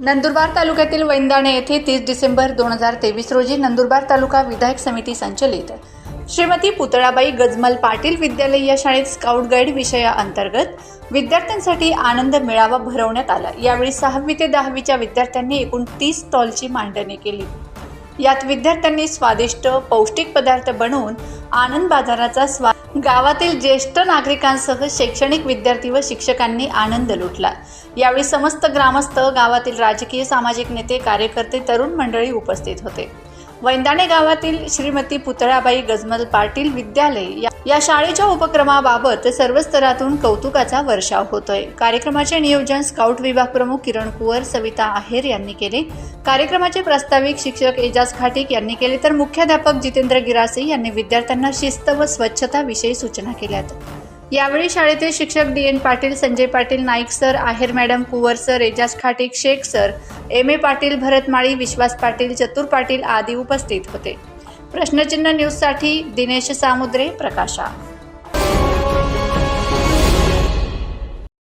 नंदुरबार तालुक्यातील वैंदाणे येथे 30 डिसेंबर 2023 रोजी नंदुरबार तालुका विधायक समिती संचलित श्रीमती पुतळाबाई गजमल पाटील विद्यालय या शाळेत स्काउट गाईड विषयाअंतर्गत विद्यार्थ्यांसाठी आनंद मेळावा भरवण्यात आला। यावेळी 6वी ते 10वीच्या विद्यार्थ्यांनी एकूण 30 स्टॉलची मांडणी केली। यात विद्यार्थ्यांनी स्वादिष्ट पौष्टिक पदार्थ बनवून आनंद बाजाराचा स्वाद गावातील ज्येष्ठ नागरिकांसह शैक्षणिक विद्यार्थी व शिक्षकांनी आनंद लुटला। यावेळी समस्त ग्रामस्थ, गावातील राजकीय सामाजिक नेते, कार्यकर्ते, तरुण मंडळी उपस्थित होते। वैंदाणे गावातील श्रीमती पुतळाबाई गजमल पाटील विद्यालय या शाळेच्या उपक्रमाबाबत सर्व स्तरातून कौतुकाचा वर्षाव होतोय। कार्यक्रमाचे नियोजन स्काउट विभाग प्रमुख किरण कुवर, सविता आहेर यांनी केले। कार्यक्रमाचे प्रास्ताविक शिक्षक एजाज खाटीक यांनी केले, तर मुख्याध्यापक जितेंद्र गिरासे यांनी विद्यार्थ्यांना शिस्त व स्वच्छता विषयी सूचना केल्यात। यावेळी शाळेतील शिक्षक DN Patil, Sanjay Patil, Naik sir, Aher madam, Kuwar sir, Ejaz Khatik, Shaikh sir, MA Patil, Bharat Mali, Vishwas Patil, Chatur Patil आदी उपस्थित होते। प्रश्नचिन्ह न्यूजसाठी दिनेश सामुद्रे, प्रकाशा।